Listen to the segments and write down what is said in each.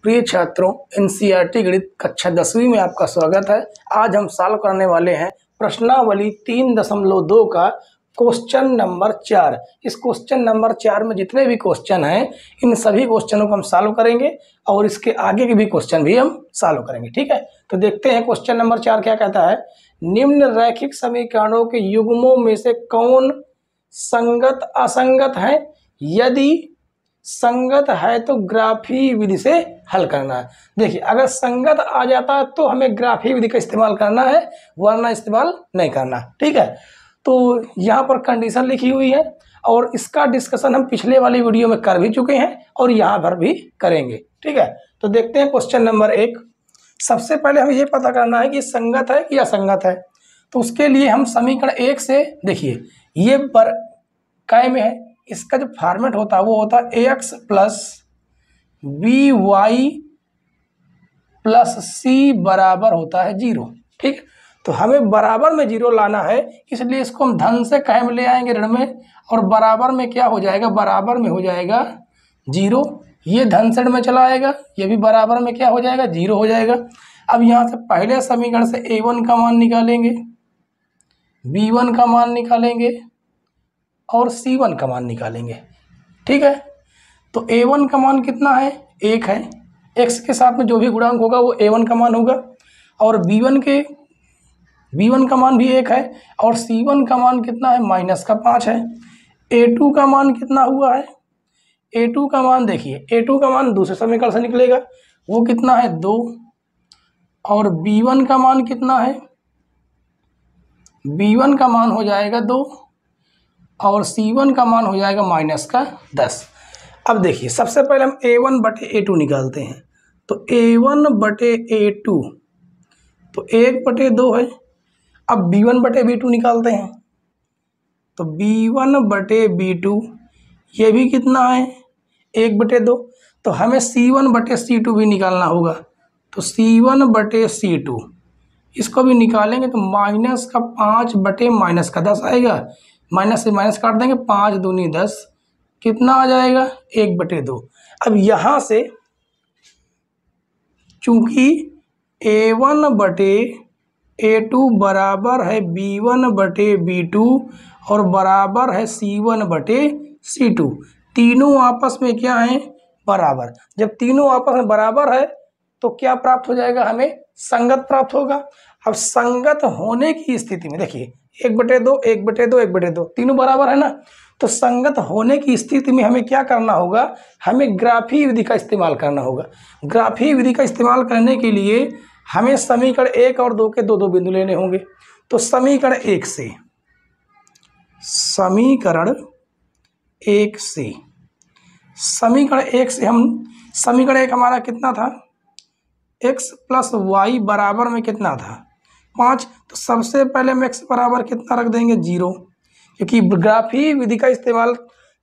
प्रिय छात्रों, एनसीईआरटी गणित कक्षा 10वीं में आपका स्वागत है। आज हम सॉल्व करने वाले हैं प्रश्नावली 3.2 का क्वेश्चन नंबर 4। इस क्वेश्चन नंबर 4 में जितने भी क्वेश्चन हैं इन सभी क्वेश्चनों को हम सॉल्व करेंगे और इसके आगे के भी क्वेश्चन भी हम सॉल्व करेंगे। ठीक है, तो देखते हैं क्वेश्चन नंबर 4 क्या कहता है। निम्न रैखिक समीकरणों के युग्मों में से कौन संगत असंगत है? यदि संगत है तो ग्राफी विधि से हल करना है। देखिए, अगर संगत आ जाता है तो हमें ग्राफी विधि का इस्तेमाल करना है, वरना इस्तेमाल नहीं करना। ठीक है, तो यहाँ पर कंडीशन लिखी हुई है और इसका डिस्कशन हम पिछले वाली वीडियो में कर भी चुके हैं और यहाँ पर भी करेंगे। ठीक है, तो देखते हैं क्वेश्चन नंबर 1। सबसे पहले हमें ये पता करना है कि संगत है कि असंगत है। तो उसके लिए हम समीकरण 1 से, देखिए ये पर काय में है, इसका जो फॉर्मेट होता है वो होता है ax plus B Y plus C बराबर होता है 0। ठीक है, तो हमें बराबर में 0 लाना है, इसलिए इसको हम धन से काय में ले आएंगे, ऋण में, और बराबर में क्या हो जाएगा, बराबर में हो जाएगा 0। ये धन से ऋण में चला आएगा, ये भी बराबर में क्या हो जाएगा, 0 हो जाएगा। अब यहाँ से पहले समीकरण से a1 का मान निकालेंगे, b1 का मान निकालेंगे और c1 का मान निकालेंगे। ठीक है, तो a1 का मान कितना है, 1 है। x के साथ में जो भी गुणांक होगा वो a1 का मान होगा, और b1 का मान भी 1 है, और c1 का मान कितना है, -5 है। a2 का मान कितना हुआ है, a2 का मान देखिए, a2 का मान दूसरे समीकरण से निकलेगा, वो कितना है 2, और b1 का मान कितना है, b1 का मान हो जाएगा 2 और c1 का मान हो जाएगा -10। अब देखिए, सबसे पहले हम a1 बटे a2 निकालते हैं। तो a1 बटे a2 तो 1 बटे 2 है। अब b1 बटे b2 निकालते हैं, तो b1 बटे b2 ये भी कितना है, 1 बटे 2। तो हमें c1 बटे c2 भी निकालना होगा, तो c1 बटे c2 इसको भी निकालेंगे तो -5 बटे -10 आएगा। माइनस से माइनस काट देंगे, 5 दूनी 10, कितना आ जाएगा, 1 बटे 2। अब यहाँ से चूंकि a1 बटे a2 बराबर है b1 बटे b2 और बराबर है c1 बटे c2, तीनों आपस में क्या है, बराबर। जब तीनों आपस में बराबर है तो क्या प्राप्त हो जाएगा, हमें संगत प्राप्त होगा। अब संगत होने की स्थिति में देखिए, 1 बटे 2 1 बटे 2 1 बटे 2 तीनों बराबर है ना, तो संगत होने की स्थिति में हमें क्या करना होगा, हमें ग्राफी विधि का इस्तेमाल करना होगा। ग्राफी विधि का इस्तेमाल करने के लिए हमें समीकरण 1 और 2 के दो बिंदु लेने होंगे। तो समीकरण 1 से हम समीकरण 1 हमारा कितना था, x प्लस वाई बराबर में कितना था, 5। तो सबसे पहले हम x बराबर कितना रख देंगे, 0, क्योंकि ग्राफी विधि का इस्तेमाल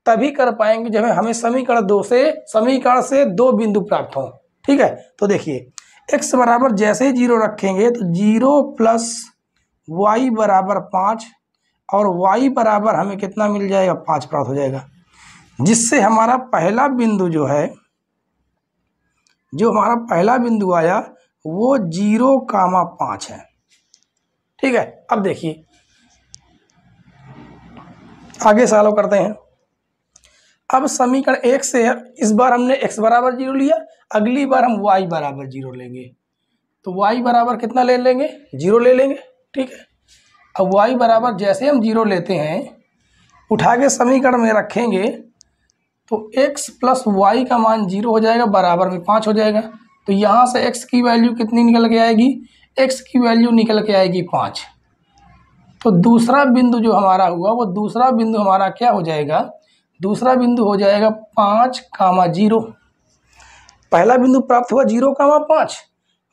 तभी कर पाएंगे जब हमें समीकरण से 2 बिंदु प्राप्त हों। ठीक है, तो देखिए x बराबर जैसे ही 0 रखेंगे तो 0 प्लस वाई बराबर 5 और y बराबर हमें कितना मिल जाएगा, 5 प्राप्त हो जाएगा, जिससे हमारा पहला बिंदु जो हमारा पहला बिंदु आया वो 0,5 है। ठीक है, अब देखिए आगे सॉल्व करते हैं। अब समीकरण 1 से इस बार हमने x बराबर 0 लिया, अगली बार हम y बराबर 0 लेंगे, तो y बराबर कितना ले लेंगे, 0 ले लेंगे। ठीक है, अब y बराबर जैसे हम 0 लेते हैं, उठा के समीकरण में रखेंगे तो x प्लस वाई का मान 0 हो जाएगा, बराबर में 5 हो जाएगा। तो यहाँ से x की वैल्यू कितनी निकल के आएगी, x की वैल्यू निकल के आएगी 5। तो दूसरा बिंदु जो हमारा हुआ वो दूसरा बिंदु हमारा क्या हो जाएगा, दूसरा बिंदु हो जाएगा 5,0। पहला बिंदु प्राप्त हुआ 0,5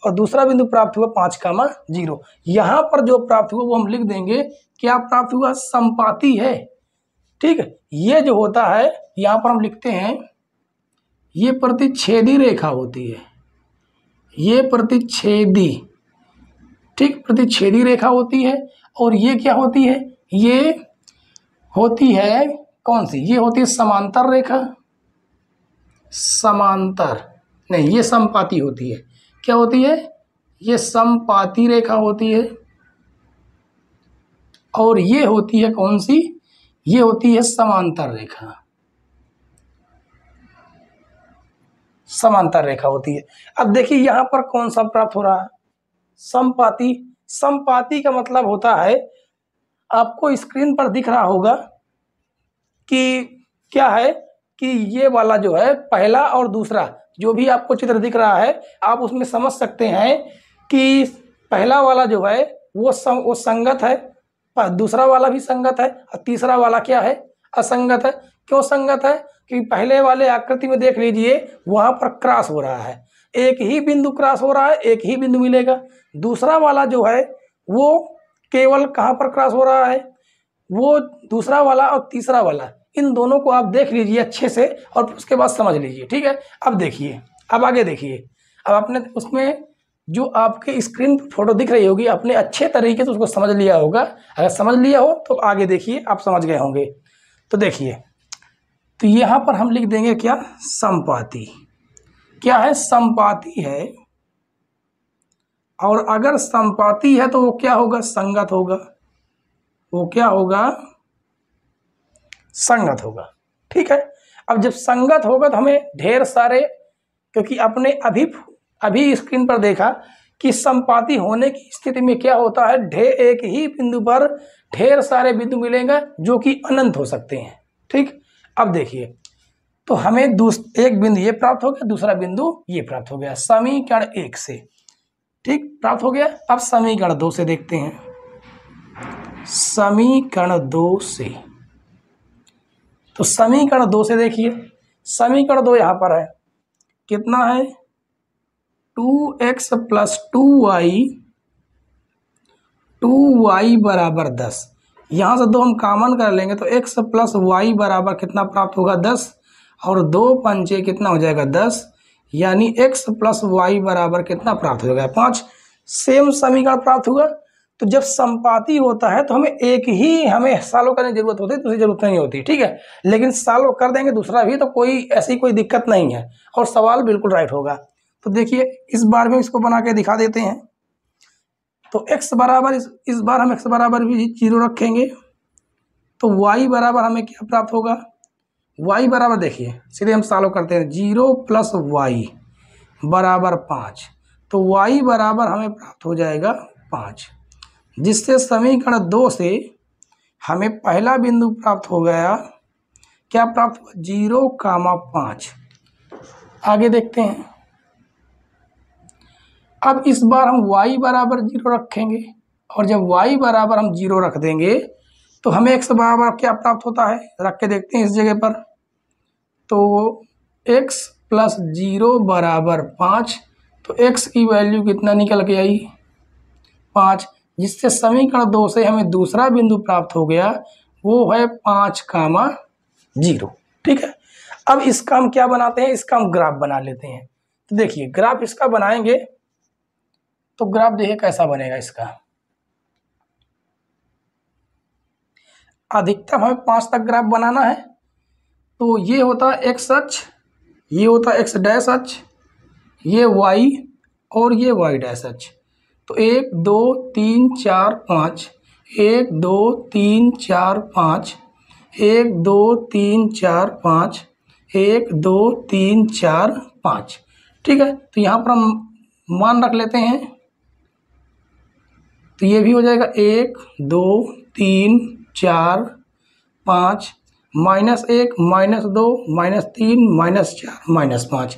और दूसरा बिंदु प्राप्त हुआ 5,0। यहाँ पर जो प्राप्त हुआ वो हम लिख देंगे, क्या प्राप्त हुआ, संपाती है। ठीक है, ये जो होता है यहाँ पर हम लिखते हैं, ये प्रतिच्छेदी रेखा होती है, ये प्रतिच्छेदी, ठीक, प्रतिच्छेदी रेखा होती है। और ये क्या होती है, ये होती है कौन सी, ये होती है समांतर रेखा, समांतर। नहीं, ये समपाती होती है। क्या होती है? ये समपाती रेखा होती है। और ये होती है कौन सी? ये होती है समांतर रेखा। समांतर रेखा होती है। अब देखिए यहाँ पर कौन सा प्राप्त हो रहा है? समपाती। समपाती का मतलब होता है, आपको स्क्रीन पर दिख रहा होगा कि क्या है कि ये वाला जो है पहला और दूसरा जो भी आपको चित्र दिख रहा है, आप उसमें समझ सकते हैं कि पहला वाला जो है वो संगत है, दूसरा वाला भी संगत है और तीसरा वाला क्या है? असंगत है। क्यों संगत है? कि पहले वाले आकृति में देख लीजिए, वहां पर क्रॉस हो रहा है, एक ही बिंदु क्रॉस हो रहा है, एक ही बिंदु मिलेगा। दूसरा वाला जो है वो केवल कहाँ पर क्रॉस हो रहा है? वो दूसरा वाला और तीसरा वाला, इन दोनों को आप देख लीजिए अच्छे से और उसके बाद समझ लीजिए। ठीक है, अब देखिए, अब आगे देखिए। अब आपने उसमें जो आपके स्क्रीन पर फोटो दिख रही होगी, आपने अच्छे तरीके से उसको समझ लिया होगा। अगर समझ लिया हो तो आगे देखिए, आप समझ गए होंगे। तो देखिए, तो यहाँ पर हम लिख देंगे क्या? समपाती। क्या है? समपाती है। और अगर समपाती है तो वो क्या होगा? संगत होगा। वो क्या होगा? संगत होगा। ठीक है, अब जब संगत होगा तो हमें ढेर सारे, क्योंकि अपने अभी स्क्रीन पर देखा कि समपाती होने की स्थिति में क्या होता है, एक ही बिंदु पर ढेर सारे बिंदु मिलेंगे जो कि अनंत हो सकते हैं। ठीक, अब देखिए, तो हमें एक बिंदु ये प्राप्त हो गया, दूसरा बिंदु ये प्राप्त हो गया समीकरण 1 से। ठीक, प्राप्त हो गया। अब समीकरण 2 से देखते हैं। समीकरण 2 से, तो समीकरण 2 से देखिए, समीकरण 2 यहां पर है, कितना है? 2x + 2y बराबर 10। यहां से 2 हम कॉमन कर लेंगे तो x + y बराबर कितना प्राप्त होगा? 10। और 2 पंचे कितना हो जाएगा? 10। यानी x + y बराबर कितना प्राप्त हो जाएगा? 5। सेम समीकरण प्राप्त हुआ। तो जब समपाती होता है तो हमें सॉल्व करने की जरूरत होती है, दूसरी जरूरत नहीं होती। ठीक है, लेकिन सॉल्व कर देंगे दूसरा भी तो कोई दिक्कत नहीं है और सवाल बिल्कुल राइट होगा। तो देखिए, इस बार में इसको बना के दिखा देते हैं। तो x बराबर, इस बार हम x बराबर भी 0 रखेंगे। तो y बराबर हमें क्या प्राप्त होगा? y बराबर देखिए, सीधे हम सॉल्व करते हैं। 0 + y बराबर 5। तो y बराबर हमें प्राप्त हो जाएगा 5, जिससे समीकरण 2 से हमें पहला बिंदु प्राप्त हो गया। क्या प्राप्त हुआ? 0,5। आगे देखते हैं। अब इस बार हम y बराबर 0 रखेंगे, और जब y बराबर हम 0 रख देंगे तो हमें x बराबर क्या प्राप्त होता है? रख के देखते हैं इस जगह पर। तो x + 0 बराबर 5। तो x की वैल्यू कितना निकल के आई? 5, जिससे समीकरण 2 से हमें दूसरा बिंदु प्राप्त हो गया, वो है 5,0। ठीक है, अब इसका हम क्या बनाते हैं? इसका हम ग्राफ बना लेते हैं। तो देखिए, ग्राफ इसका बनाएंगे तो ग्राफ देखिए कैसा बनेगा इसका। अधिकतम हमें 5 तक ग्राफ बनाना है। तो ये होता है x अक्ष, ये होता है x डैश अक्ष, ये y और ये y डैश अक्ष। तो 1 2 3 4 5, 1 2 3 4 5, 1 2 3 4 5, 1 2 3 4 5। ठीक है, तो यहाँ पर हम मान रख लेते हैं। तो ये भी हो जाएगा 1 2 3 4 5, -1 -2 -3 -4 -5।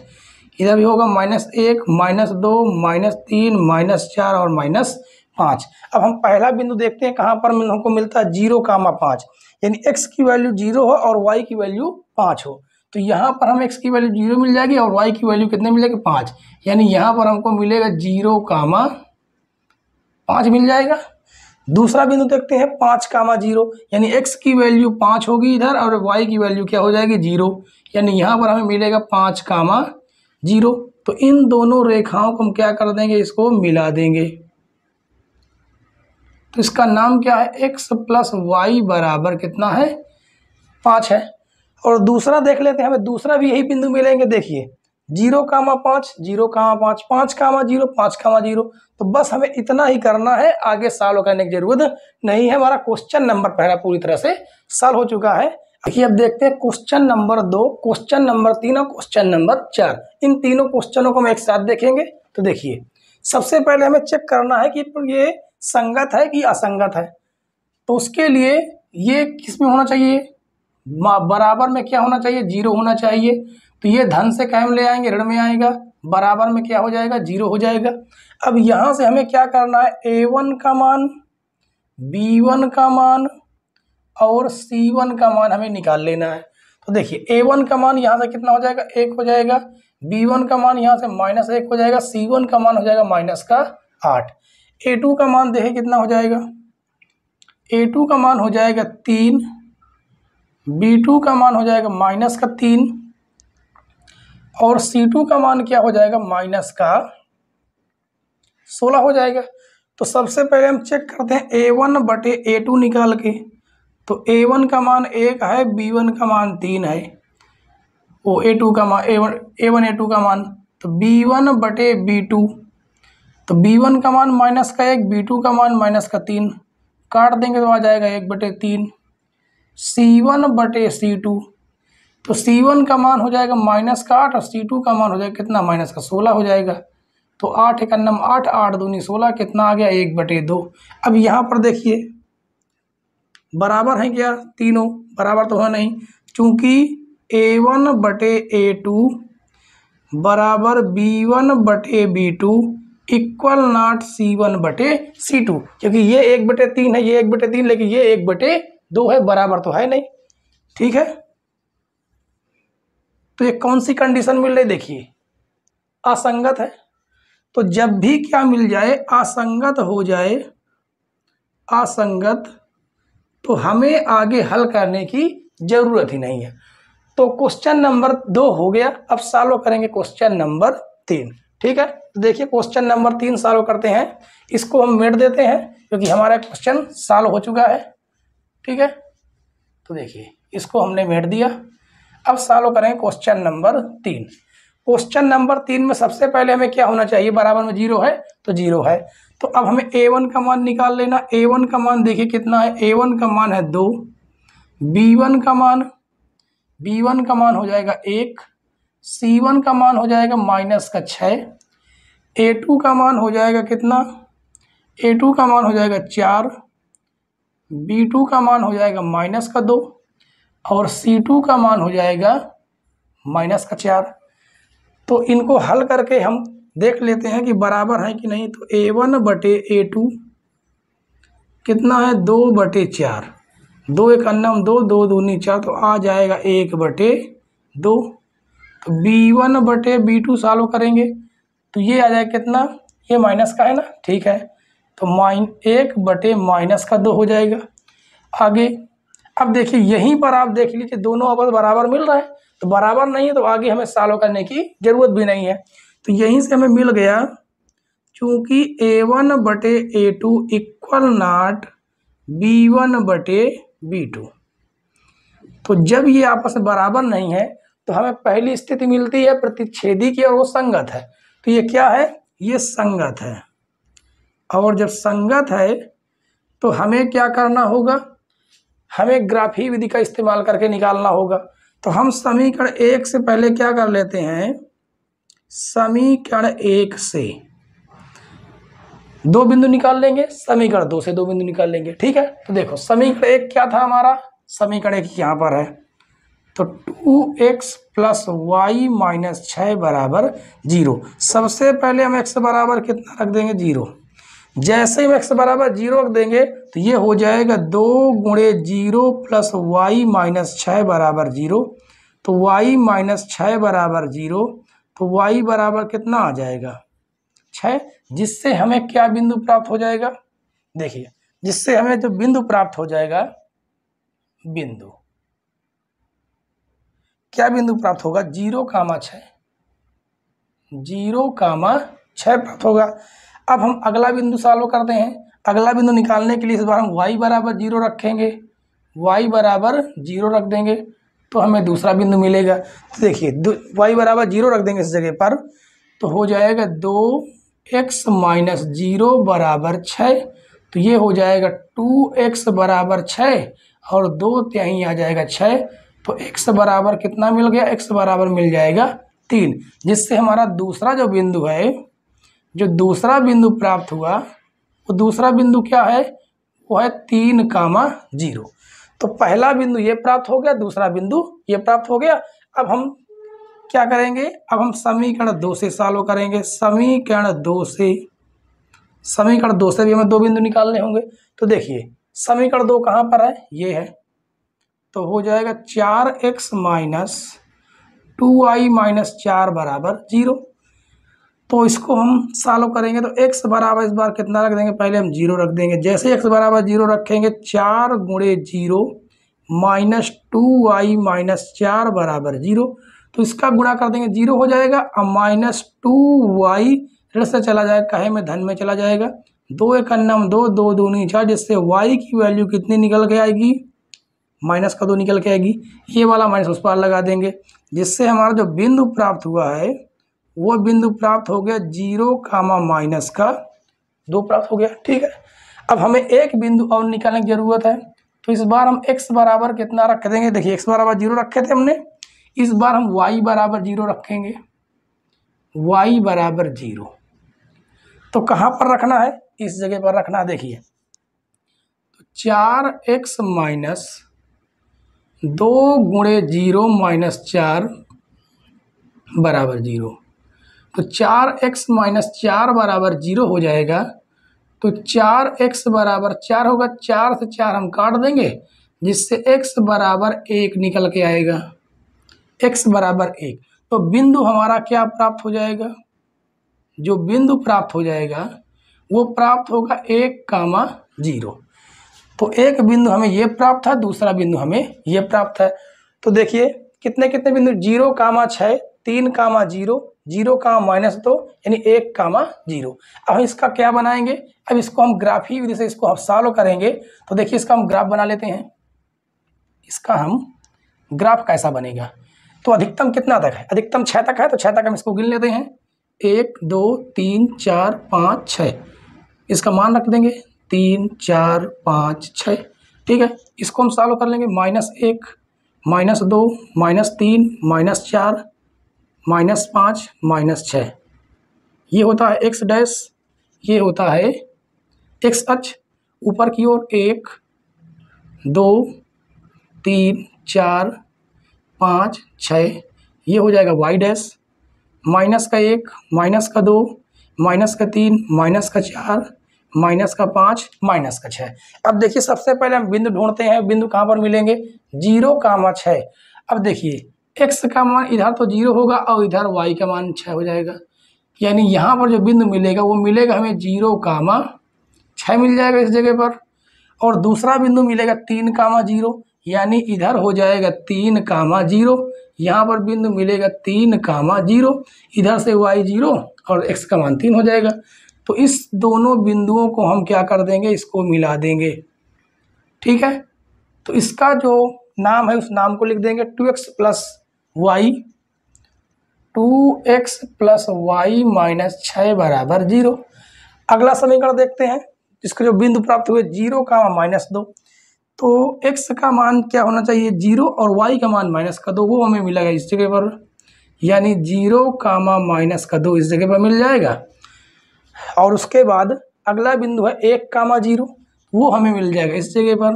इधर भी होगा -1 -2 -3 -4 और -5। अब हम पहला बिंदु देखते हैं, कहाँ पर हमको मिलता है? 0,5, यानी x की वैल्यू 0 हो और y की वैल्यू 5 हो। तो यहाँ पर हम x की वैल्यू 0 मिल जाएगी और y की वैल्यू कितने मिलेगी? 5। यानी यहाँ पर हमको मिलेगा 0,5 मिल जाएगा। दूसरा बिंदु देखते हैं 5,0, यानी x की वैल्यू 5 होगी इधर और y की वैल्यू क्या हो जाएगी? 0। यानी यहाँ पर हमें मिलेगा 5,0। तो इन दोनों रेखाओं को हम क्या कर देंगे? इसको मिला देंगे। तो इसका नाम क्या है? x + y बराबर कितना है? 5 है। और दूसरा देख लेते हैं, हमें दूसरा भी यही बिंदु मिलेंगे। देखिए, 0,5 0,5 5,0 5,0। तो बस हमें इतना ही करना है, आगे सॉल्व करने की जरूरत नहीं है। हमारा क्वेश्चन नंबर पहला पूरी तरह से सॉल्व हो चुका है। देखिए अब देखते हैं क्वेश्चन नंबर 2, क्वेश्चन नंबर 3 और क्वेश्चन नंबर 4। इन तीनों क्वेश्चनों को हम एक साथ देखेंगे। तो देखिए सबसे पहले हमें चेक करना है कि ये संगत है कि असंगत है। तो उसके लिए ये किस में होना चाहिए, बराबर में क्या होना चाहिए, 0 होना चाहिए। तो ये धन से क्या में ले आएंगे, ऋण में आएगा, बराबर में क्या हो जाएगा, 0 हो जाएगा। अब यहां से हमें क्या करना है, A1 का मान, B1 का मान और C1 का मान हमें निकाल लेना है। तो देखिए A1 का मान यहाँ से कितना हो जाएगा, 1 हो जाएगा। B1 का मान यहाँ से -1 हो जाएगा। C1 का मान हो जाएगा -8। A2 का मान देखिए कितना हो जाएगा, A2 का मान हो जाएगा 3, B2 का मान हो जाएगा -3 और C2 का मान क्या हो जाएगा, -16 हो जाएगा। तो सबसे पहले हम चेक करते हैं A1 बटे A2 निकाल के। तो A1 का मान 1 है, B1 का मान 3 है, वो A2 का मान A1 A2 का मान। तो B1 बटे B2, तो B1 का मान -1, B2 का मान -3, काट देंगे तो आ जाएगा 1/3। C1 बटे C2, तो C1 का मान हो जाएगा -8 और C2 का मान हो जाएगा कितना, -16 हो जाएगा। तो 8 1 8, 8 दूनी 16, कितना आ गया, 1/2। अब यहाँ पर देखिए बराबर है क्या, तीनों बराबर तो है नहीं, क्योंकि A1 बटे A2 बराबर B1 बटे B2 इक्वल नॉट C1 बटे C2, क्योंकि ये 1/3 है, ये 1/3, लेकिन ये 1/2 है, बराबर तो है नहीं। ठीक है, तो ये कौन सी कंडीशन मिल रही, देखिए असंगत है। तो जब भी क्या मिल जाए, असंगत हो जाए, असंगत, तो हमें आगे हल करने की जरूरत ही नहीं है। तो क्वेश्चन नंबर 2 हो गया। अब सॉल्व करेंगे क्वेश्चन नंबर 3। ठीक है, तो देखिए क्वेश्चन नंबर 3 सॉल्व करते हैं। इसको हम मिट देते हैं क्योंकि हमारा क्वेश्चन सॉल्व हो चुका है। ठीक है, तो देखिए इसको हमने मिट दिया। अब सॉल्व करेंगे क्वेश्चन नंबर 3। क्वेश्चन नंबर 3 में सबसे पहले हमें क्या होना चाहिए, बराबर में 0 है तो 0 है। तो अब हमें A1 का मान निकाल लेना। A1 का मान देखिए कितना है, A1 का मान है 2, B1 का मान हो जाएगा 1, C1 का मान हो जाएगा -6, A2 का मान हो जाएगा कितना, A2 का मान हो जाएगा 4, B2 का मान हो जाएगा -2 और C2 का मान हो जाएगा -4। तो इनको हल करके हम देख लेते हैं कि बराबर है कि नहीं। तो A1 बटे A2 कितना है, 2/4, 2 1 2, 2 दूनी 4, तो आ जाएगा 1/2। तो B1 बटे B2 सॉल्व करेंगे तो ये आ जाएगा कितना, ये माइनस का है ना, ठीक है, तो -1/-2 हो जाएगा। आगे अब देखिए यहीं पर आप देख लीजिए दोनों आपस बराबर मिल रहा है, तो बराबर नहीं है तो आगे हमें सॉल्व करने की जरूरत भी नहीं है। तो यहीं से हमें मिल गया, चूंकि A1 बटे A2 इक्वल नॉट B1 बटे B2। तो जब ये आपस में बराबर नहीं है तो हमें पहली स्थिति मिलती है प्रतिच्छेदी की और वो संगत है। तो ये क्या है, ये संगत है। और जब संगत है तो हमें क्या करना होगा, हमें ग्राफी विधि का इस्तेमाल करके निकालना होगा। तो हम समीकरण 1 से पहले क्या कर लेते हैं, समीकरण 1 से 2 बिंदु निकाल लेंगे, समीकरण 2 से 2 बिंदु निकाल लेंगे। ठीक है, तो देखो समीकरण 1 क्या था हमारा, समीकरण 1 यहाँ पर है। तो 2x + y - 6 बराबर 0। सबसे पहले हम x बराबर कितना रख देंगे, 0। जैसे ही x बराबर 0 रख देंगे तो ये हो जाएगा 2 × 0 + y - 6 बराबर 0। तो y - 6 बराबर 0, तो y बराबर कितना आ जाएगा, 6। जिससे हमें क्या बिंदु प्राप्त हो जाएगा, देखिए जिससे हमें जो बिंदु प्राप्त हो जाएगा, बिंदु क्या बिंदु प्राप्त होगा, 0,6, 0,6 प्राप्त होगा। अब हम अगला बिंदु सॉल्व करते हैं। अगला बिंदु निकालने के लिए इस बार हम y बराबर 0 रखेंगे, y बराबर 0 रख देंगे। तो हमें दूसरा बिंदु मिलेगा। तो देखिए y बराबर 0 रख देंगे इस जगह पर, तो हो जाएगा 2x माइनस 0 बराबर 6। तो ये हो जाएगा 2x बराबर 6 और 2 यहीं आ जाएगा 6। तो x बराबर कितना मिल गया, x बराबर मिल जाएगा 3, जिससे हमारा दूसरा जो बिंदु है, जो दूसरा बिंदु प्राप्त हुआ, वो दूसरा बिंदु क्या है, वो है 3,0। तो पहला बिंदु ये प्राप्त हो गया, दूसरा बिंदु ये प्राप्त हो गया। अब हम क्या करेंगे, अब हम समीकरण 2 से सॉल्व करेंगे। समीकरण 2 से भी हमें 2 बिंदु निकालने होंगे। तो देखिए समीकरण 2 कहाँ पर है, ये है। तो हो जाएगा 4x माइनस 2y माइनस 4 बराबर 0। तो इसको हम सॉल्व करेंगे तो x बराबर इस बार कितना रख देंगे, पहले हम 0 रख देंगे। जैसे x बराबर 0 रखेंगे, 4 गुणे 0 माइनस 2y माइनस 4 बराबर 0। तो इसका गुणा कर देंगे, 0 हो जाएगा। अब माइनस 2y ऋण से चला जाएगा, कहे में धन में चला जाएगा। 2 एक अन्नम 2, 2 दूनी 4, जिससे y की वैल्यू कितनी निकल के आएगी, माइनस का 2 निकल के आएगी। ये वाला माइनस उस पार लगा देंगे, जिससे हमारा जो बिंदु प्राप्त हुआ है वो बिंदु प्राप्त हो गया 0 कामा माइनस का 2 प्राप्त हो गया। ठीक है, अब हमें एक बिंदु और निकालने की जरूरत है। तो इस बार हम x बराबर कितना रख देंगे, देखिए x बराबर 0 रखे थे हमने, इस बार हम y बराबर 0 रखेंगे। y बराबर 0 तो कहाँ पर रखना है, इस जगह पर रखना है। देखिए तो 4x माइनस 2 गुणे 0 माइनस 4 बराबर 0। तो 4x माइनस 4 बराबर 0 हो जाएगा। तो 4x बराबर 4 होगा, 4 से 4 हम काट देंगे, जिससे x बराबर 1 निकल के आएगा। x बराबर 1, तो बिंदु हमारा क्या प्राप्त हो जाएगा, जो बिंदु प्राप्त हो जाएगा वो प्राप्त होगा 1,0। तो एक बिंदु हमें ये प्राप्त है, दूसरा बिंदु हमें ये प्राप्त है। तो देखिए कितने कितने बिंदु, 0,6, 3,0, 0, माइनस 2 यानी 1,0। अब इसका क्या बनाएंगे, अब इसको हम ग्राफी विधि से इसको हम सॉल्व करेंगे। तो देखिए इसका हम ग्राफ बना लेते हैं। इसका हम ग्राफ कैसा बनेगा, तो अधिकतम कितना तक है, अधिकतम 6 तक है। तो 6 तक हम इसको गिन लेते हैं, 1 2 3 4 5 6, इसका मान रख देंगे 3 4 5 6। ठीक है, इसको हम सॉल्व कर लेंगे। -1 -2 -3 -4 -5 -6, ये होता है x डैश, ये होता है x अक्ष ऊपर की ओर 1 2 3 4 5 6, ये हो जाएगा y डैश। -1 -2 -3 -4 -5 -6। अब देखिए सबसे पहले हम बिंदु ढूंढते हैं, बिंदु कहाँ पर मिलेंगे, 0,6। अब देखिए x का मान इधर तो 0 होगा और इधर y का मान 6 हो जाएगा, यानी यहाँ पर जो बिंदु मिलेगा वो मिलेगा हमें 0,6 मिल जाएगा इस जगह पर। और दूसरा बिंदु मिलेगा 3,0, यानी इधर हो जाएगा 3,0, यहाँ पर बिंदु मिलेगा 3,0, इधर से y 0 और x का मान 3 हो जाएगा। तो इस दोनों बिंदुओं को हम क्या कर देंगे, इसको मिला देंगे। ठीक है, तो इसका जो नाम है उस नाम को लिख देंगे 2x प्लस y माइनस 6 बराबर 0। अगला समीकरण देखते हैं, इसके जो बिंदु प्राप्त हुए 0, -2। तो x का मान क्या होना चाहिए, 0 और y का मान -2, वो हमें मिलेगा इस जगह पर, यानी 0, -2 इस जगह पर मिल जाएगा। और उसके बाद अगला बिंदु है 1,0, वो हमें मिल जाएगा इस जगह पर,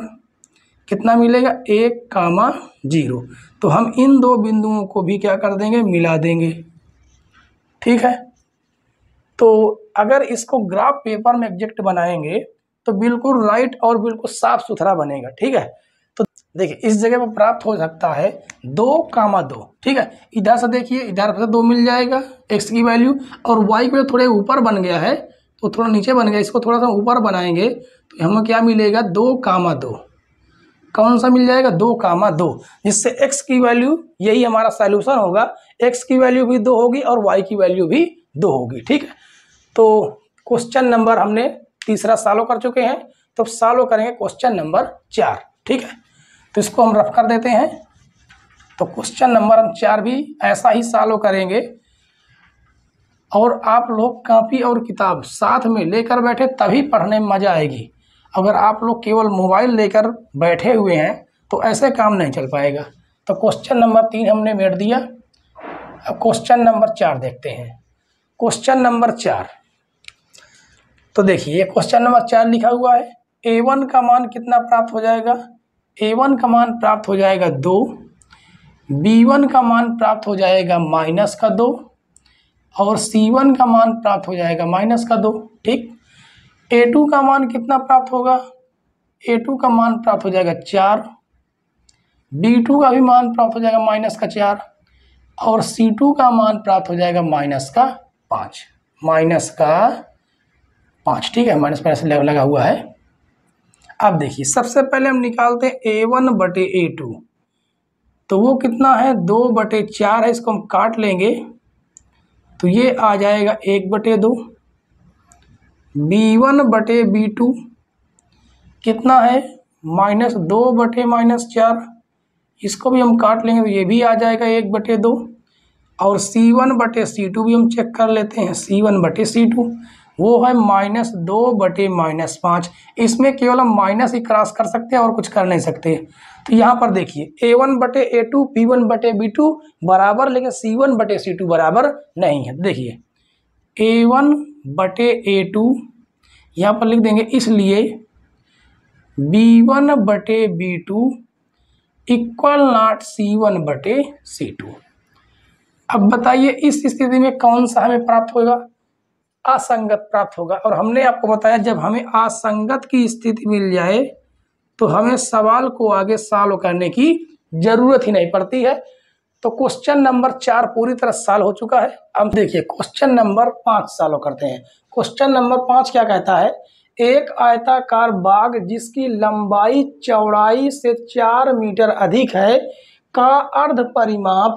कितना मिलेगा 1,0। तो हम इन दो बिंदुओं को भी क्या कर देंगे, मिला देंगे। ठीक है, तो अगर इसको ग्राफ पेपर में एग्जैक्ट बनाएंगे तो बिल्कुल राइट और बिल्कुल साफ सुथरा बनेगा। ठीक है, तो देखिए इस जगह पर प्राप्त हो सकता है 2,2। ठीक है, इधर से देखिए, इधर से 2 मिल जाएगा x की वैल्यू, और y को थोड़े ऊपर बन गया है तो थोड़ा नीचे बन गया, इसको थोड़ा सा ऊपर बनाएंगे तो हमें क्या मिलेगा, 2,2। कौन सा मिल जाएगा, 2,2, जिससे x की वैल्यू, यही हमारा सॉल्यूशन होगा, x की वैल्यू भी 2 होगी और y की वैल्यू भी 2 होगी। ठीक है, तो क्वेश्चन नंबर हमने तीसरा सॉल्व कर चुके हैं, तो सॉल्व करेंगे क्वेश्चन नंबर 4। ठीक है, तो इसको हम रफ कर देते हैं। तो क्वेश्चन नंबर हम 4 भी ऐसा ही सॉल्व करेंगे और आप लोग कॉपी और किताब साथ में लेकर बैठे तभी पढ़ने में मज़ा आएगी। अगर आप लोग केवल मोबाइल लेकर बैठे हुए हैं तो ऐसे काम नहीं चल पाएगा। तो क्वेश्चन नंबर 3 हमने मेट दिया। अब क्वेश्चन नंबर 4 देखते हैं। क्वेश्चन नंबर 4, तो देखिए क्वेश्चन नंबर 4 लिखा हुआ है A1 का मान कितना प्राप्त हो जाएगा। A1 का मान प्राप्त हो जाएगा 2, B1 का मान प्राप्त हो जाएगा -2 और C1 का मान प्राप्त हो जाएगा -2। ठीक, A2 का मान कितना प्राप्त होगा। A2 का मान प्राप्त हो जाएगा 4, B2 का भी मान प्राप्त हो जाएगा -4 और C2 का मान प्राप्त हो जाएगा -5। ठीक है, माइनस लगा हुआ है। अब देखिए सबसे पहले हम निकालते हैं A1 बटे A2, तो वो कितना है 2/4 है। इसको हम काट लेंगे तो ये आ जाएगा 1/2। B1 बटे B2 कितना है -2/-4, इसको भी हम काट लेंगे तो ये भी आ जाएगा 1/2। और C1 बटे C2 भी हम चेक कर लेते हैं। C1 बटे C2 वो है -2/-5। इसमें केवल हम माइनस ही क्रॉस कर सकते हैं और कुछ कर नहीं सकते। तो यहाँ पर देखिए A1 बटे A2 B1 बटे B2 बराबर, लेकिन C1 बटे C2 बराबर नहीं है। देखिए A1 बटे A2 यहाँ पर लिख देंगे, इसलिए B1 बटे B2 इक्वल नॉट C1 बटे C2। अब बताइए इस स्थिति में कौन सा हमें प्राप्त होगा, असंगत प्राप्त होगा। और हमने आपको बताया जब हमें असंगत की स्थिति मिल जाए तो हमें सवाल को आगे सॉल्व करने की जरूरत ही नहीं पड़ती है। तो क्वेश्चन नंबर 4 पूरी तरह सॉल्व हो चुका है। अब देखिए क्वेश्चन नंबर 5 सॉल्व करते हैं। क्वेश्चन नंबर 5 क्या कहता है, एक आयताकार बाग जिसकी लंबाई चौड़ाई से 4 मीटर अधिक है का अर्ध परिमाप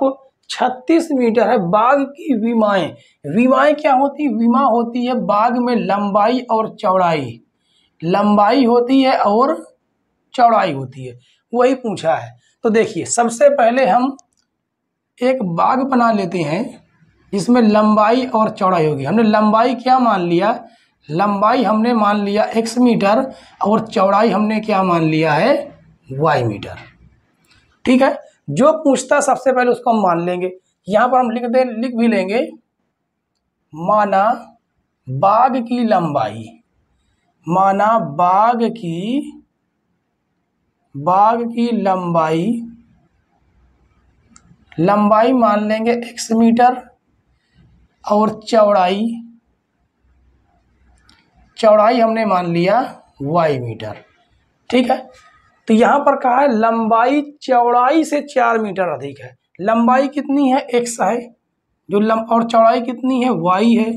36 मीटर है। बाग की विमाएं क्या होती, विमा होती है बाग में लंबाई और चौड़ाई, लंबाई होती है और चौड़ाई होती है, वही पूछा है। तो देखिए सबसे पहले हम एक बाग बना लेते हैं जिसमें लंबाई और चौड़ाई होगी। हमने लंबाई क्या मान लिया, लंबाई हमने मान लिया x मीटर और चौड़ाई हमने क्या मान लिया है y मीटर। ठीक है, जो पूछता सबसे पहले उसको हम मान लेंगे। यहाँ पर हम लिख भी लेंगे, माना बाग की लंबाई, माना बाग की लंबाई मान लेंगे x मीटर और चौड़ाई हमने मान लिया y मीटर। ठीक है, तो यहाँ पर कहा है लंबाई चौड़ाई से 4 मीटर अधिक है। लंबाई कितनी है x है और चौड़ाई कितनी है y है।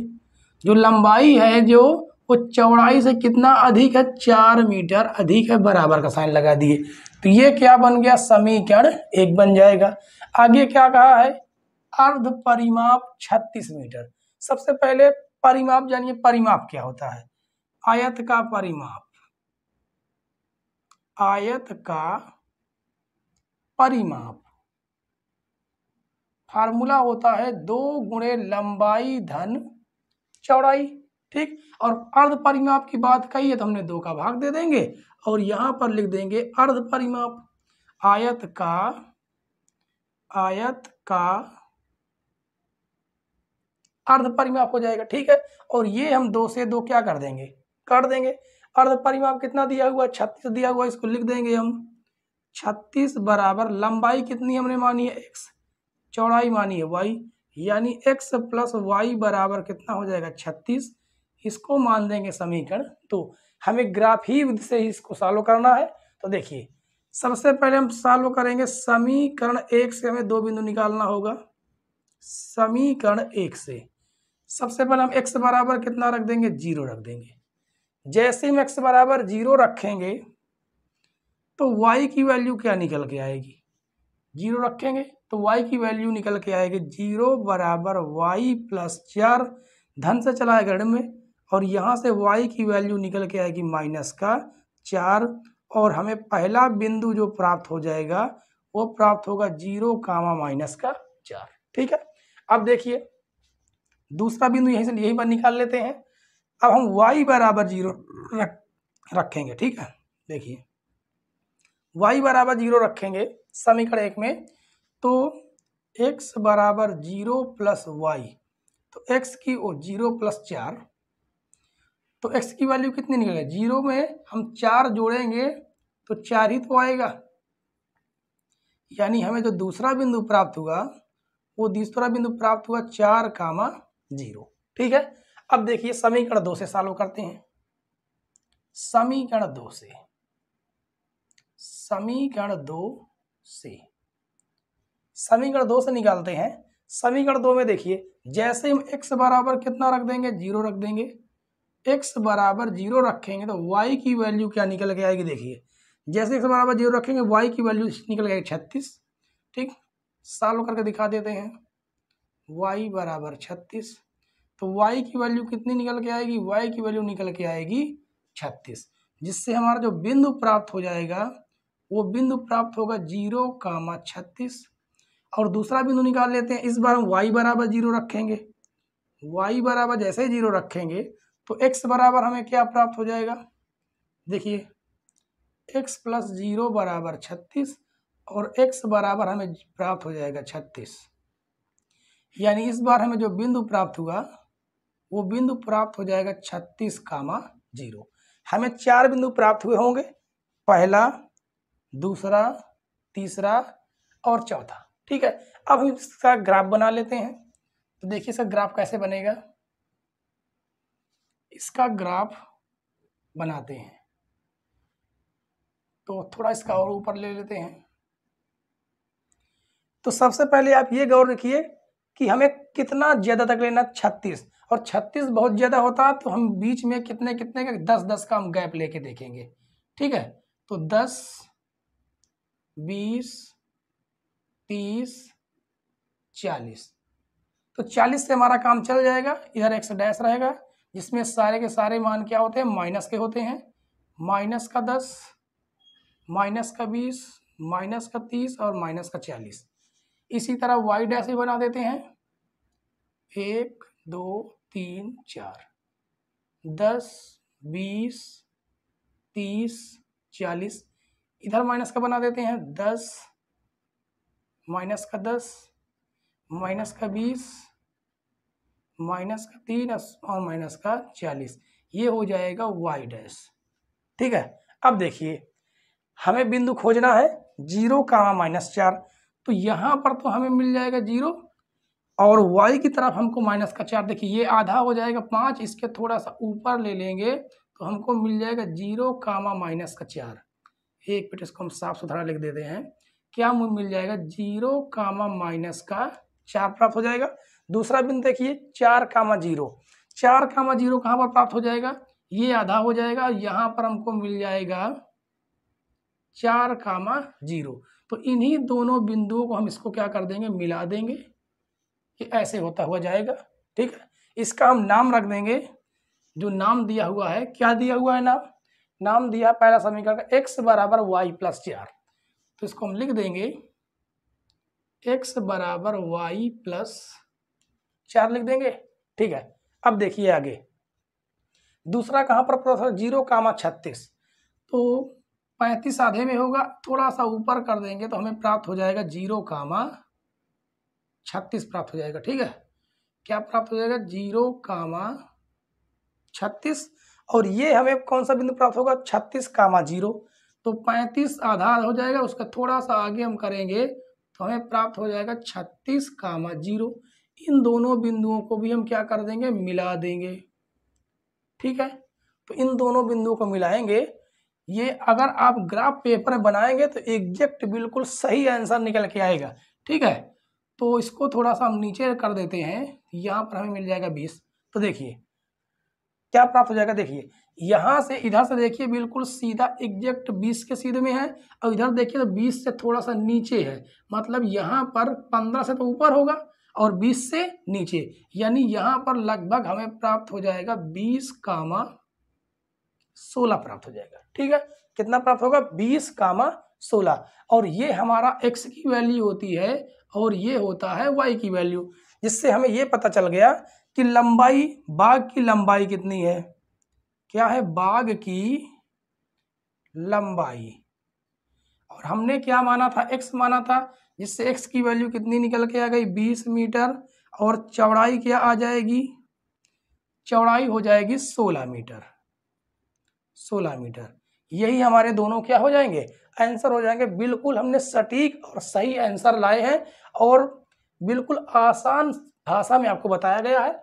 जो लंबाई है जो वो चौड़ाई से कितना अधिक है, 4 मीटर अधिक है, बराबर का साइन लगा दिए। तो ये क्या बन गया, समीकरण 1 बन जाएगा। आगे क्या कहा है, अर्ध परिमाप 36 मीटर। सबसे पहले परिमाप जानिए, परिमाप क्या होता है, आयत का परिमाप, आयत का परिमाप फार्मूला होता है 2 गुणे लंबाई धन चौड़ाई। ठीक, और अर्ध परिमाप की बात कही है तो हमने 2 का भाग दे देंगे और यहां पर लिख देंगे अर्ध परिमाप, आयत का अर्ध परिमाप हो जाएगा। ठीक है, और ये हम 2 से 2 क्या कर देंगे, काट देंगे। अर्ध परिमाप कितना दिया हुआ, 36 दिया हुआ, इसको लिख देंगे हम 36 बराबर लंबाई कितनी हमने मानी है x, चौड़ाई मानी है y, यानी x प्लस y बराबर कितना हो जाएगा 36। इसको मान देंगे समीकरण। तो हमें ग्राफी विधि से ही इसको सॉल्व करना है। तो देखिए सबसे पहले हम सॉल्व करेंगे समीकरण 1 से, हमें 2 बिंदु निकालना होगा। समीकरण 1 से सबसे पहले हम x बराबर कितना रख देंगे, 0 रख देंगे। जैसे हम x बराबर 0 रखेंगे तो y की वैल्यू क्या निकल के आएगी, 0 रखेंगे तो y की वैल्यू निकल के आएगी 0 बराबर y प्लस 4, धन से चला गढ़ में, और यहाँ से y की वैल्यू निकल के आएगी -4। और हमें पहला बिंदु जो प्राप्त हो जाएगा वो प्राप्त होगा 0 कामा माइनस का 4। ठीक है, अब देखिए दूसरा बिंदु यहीं से यहीं पर निकाल लेते हैं। अब हम y बराबर 0 रखेंगे। ठीक है, देखिए y बराबर 0 रखेंगे समीकरण 1 में, तो x बराबर 0 प्लस वाई, तो x की 0 प्लस 4, तो x की वैल्यू कितनी निकलेगी? 0 में हम 4 जोड़ेंगे तो 4 ही तो आएगा, यानी हमें जो दूसरा बिंदु प्राप्त हुआ वो दूसरा बिंदु प्राप्त हुआ 4 कामा 0। ठीक है, अब देखिए समीकरण 2 से सॉल्व करते हैं। समीकरण 2 से समीकरण 2 से निकालते हैं। समीकरण 2 में देखिए जैसे हम x बराबर कितना रख देंगे? 0 रख देंगे। x बराबर 0 रखेंगे तो y की वैल्यू क्या निकल के आएगी? देखिए जैसे x बराबर 0 रखेंगे y की वैल्यू निकल के आएगी 36। ठीक, सॉल्व करके दिखा देते हैं। y बराबर 36, तो y की वैल्यू कितनी निकल के आएगी? y की वैल्यू निकल के आएगी 36, जिससे हमारा जो बिंदु प्राप्त हो जाएगा वो बिंदु प्राप्त होगा 0 कामा 36। और दूसरा बिंदु निकाल लेते हैं। इस बार हम y बराबर 0 रखेंगे। y बराबर जैसे ही 0 रखेंगे तो x बराबर हमें क्या प्राप्त हो जाएगा? देखिए x प्लस 0 बराबर 36 और x बराबर हमें प्राप्त हो जाएगा 36, यानी इस बार हमें जो बिंदु प्राप्त हुआ वो बिंदु प्राप्त हो जाएगा 36 कामा 0। हमें 4 बिंदु प्राप्त हुए होंगे, पहला, दूसरा, तीसरा और चौथा। ठीक है, अब हम इसका ग्राफ बना लेते हैं। तो देखिए इसका ग्राफ कैसे बनेगा, इसका ग्राफ बनाते हैं। तो थोड़ा इसका और ऊपर ले लेते हैं। तो सबसे पहले आप ये गौर रखिए कि हमें कितना ज्यादा तक लेना? 36, और 36 बहुत ज्यादा होता है तो हम बीच में कितने कितने का 10-10 का हम गैप लेके देखेंगे। ठीक है, तो 10, 20, 30, 40, तो 40 से हमारा काम चल जाएगा। इधर x डैश रहेगा जिसमें सारे के सारे मान क्या होते हैं? माइनस के होते हैं। माइनस का 10, माइनस का 20, माइनस का 30 और माइनस का 40। इसी तरह y डैश भी बना देते हैं। 1, 2, 3, 4, 10, 20, 30, 40। इधर माइनस का बना देते हैं। 10, माइनस का 10, माइनस का 20, माइनस का 3 और माइनस का 40। ये हो जाएगा y डैश। ठीक है, अब देखिए हमें बिंदु खोजना है 0 कामा माइनस 4, तो यहाँ पर तो हमें मिल जाएगा 0 और y की तरफ हमको माइनस का 4। देखिए ये आधा हो जाएगा 5, इसके थोड़ा सा ऊपर ले लेंगे तो हमको मिल जाएगा 0 कामा माइनस का 4। एक मिनट इसको हम साफ सुथरा लिख देते हैं। क्या मिल जाएगा? 0 कामा माइनस का 4 प्राप्त हो जाएगा। दूसरा बिंदु देखिए 4 कामा 0, 4 कामा 0 कहाँ पर प्राप्त हो जाएगा? ये आधा हो जाएगा और यहाँ पर हमको मिल जाएगा 4 कामा 0। तो इन्हीं दोनों बिंदुओं को हम इसको क्या कर देंगे? मिला देंगे। ये ऐसे होता हुआ जाएगा। ठीक है, इसका हम नाम रख देंगे। जो नाम दिया हुआ है, क्या दिया हुआ है नाम? नाम दिया पहला समीकरण का x बराबर y प्लस 4, तो इसको हम लिख देंगे x बराबर y प्लस 4 लिख देंगे। ठीक है, अब देखिए आगे दूसरा कहाँ पर प्राप्त होगा? 0 कामा 36, तो 35 आधे में होगा, थोड़ा सा ऊपर कर देंगे तो हमें प्राप्त हो जाएगा 0 कामा 36 प्राप्त हो जाएगा। ठीक है, क्या प्राप्त हो जाएगा? 0 कामा 36, और ये हमें कौन सा बिंदु प्राप्त होगा? 36 कामा 0। तो 35 आधा हो जाएगा, उसका थोड़ा सा आगे हम करेंगे तो हमें प्राप्त हो जाएगा 36 कामा 0। इन दोनों बिंदुओं को भी हम क्या कर देंगे? मिला देंगे। ठीक है, तो इन दोनों बिंदुओं को मिलाएंगे। ये अगर आप ग्राफ पेपर में बनाएंगे तो एग्जैक्ट बिल्कुल सही आंसर निकल के आएगा। ठीक है, तो इसको थोड़ा सा हम नीचे कर देते हैं। यहाँ पर हमें मिल जाएगा 20। तो देखिए क्या प्राप्त हो जाएगा? देखिए यहाँ से इधर से देखिए बिल्कुल सीधा एग्जैक्ट 20 के सीधे में है, और इधर देखिए तो 20 से थोड़ा सा नीचे है, मतलब यहाँ पर 15 से तो ऊपर होगा और 20 से नीचे, यानी यहाँ पर लगभग हमें प्राप्त हो जाएगा 20 कामा 16 प्राप्त हो जाएगा। ठीक है, कितना प्राप्त होगा? 20 कामा 16 और ये हमारा x की वैल्यू होती है और ये होता है y की वैल्यू, जिससे हमें ये पता चल गया कि लंबाई, बाघ की लंबाई कितनी है। क्या है? बाघ की लंबाई। और हमने क्या माना था? x माना था, जिससे x की वैल्यू कितनी निकल के आ गई? 20 मीटर। और चौड़ाई क्या आ जाएगी? चौड़ाई हो जाएगी 16 मीटर। 16 मीटर। यही हमारे दोनों क्या हो जाएंगे? आंसर हो जाएंगे। बिल्कुल हमने सटीक और सही आंसर लाए हैं और बिल्कुल आसान भाषा में आपको बताया गया है।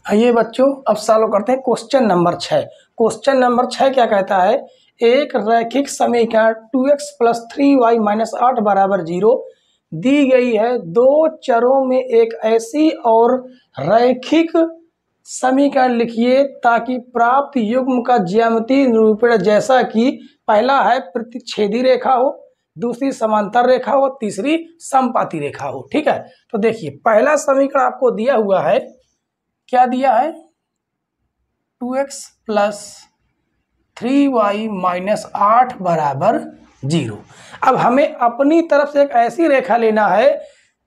आइए बच्चों, अब सॉल्व करते हैं क्वेश्चन नंबर 6। क्वेश्चन नंबर 6 क्या कहता है? एक रैखिक समीकरण 2x + 3y - 8 = 0 दी गई है। दो चरों में एक ऐसी और रैखिक समीकरण लिखिए ताकि प्राप्त युग्म का ज्यामितीय निरूपण जैसा कि पहला है प्रतिच्छेदी रेखा हो, दूसरी समांतर रेखा हो, तीसरी समपाती रेखा हो। ठीक है, तो देखिए पहला समीकरण आपको दिया हुआ है, क्या दिया है? 2x + 3y - 8 = 0। अब हमें अपनी तरफ से एक ऐसी रेखा लेना है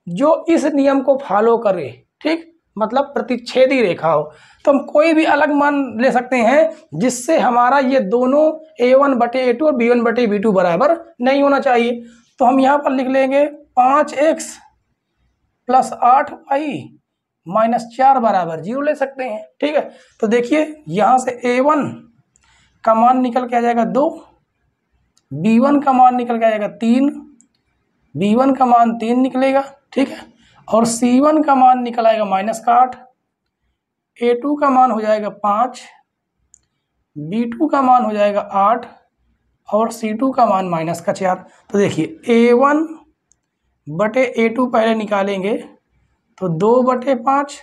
जो इस नियम को फॉलो करे। ठीक, मतलब प्रतिच्छेदी रेखा हो। तो हम कोई भी अलग मान ले सकते हैं जिससे हमारा ये दोनों a1/a2 और b1/b2 बराबर नहीं होना चाहिए। तो हम यहाँ पर लिख लेंगे 5x + 8y - 4 = 0 ले सकते हैं। ठीक है, तो देखिए यहाँ से a1 का मान निकल के आ जाएगा 2, b1 का मान निकल के आ जाएगा 3, b1 का मान 3 निकलेगा। ठीक है, और c1 का मान निकल आएगा -8, a2 का मान हो जाएगा 5, b2 का मान हो जाएगा 8 और c2 का मान -4। तो देखिए a1/a2 पहले निकालेंगे तो 2/5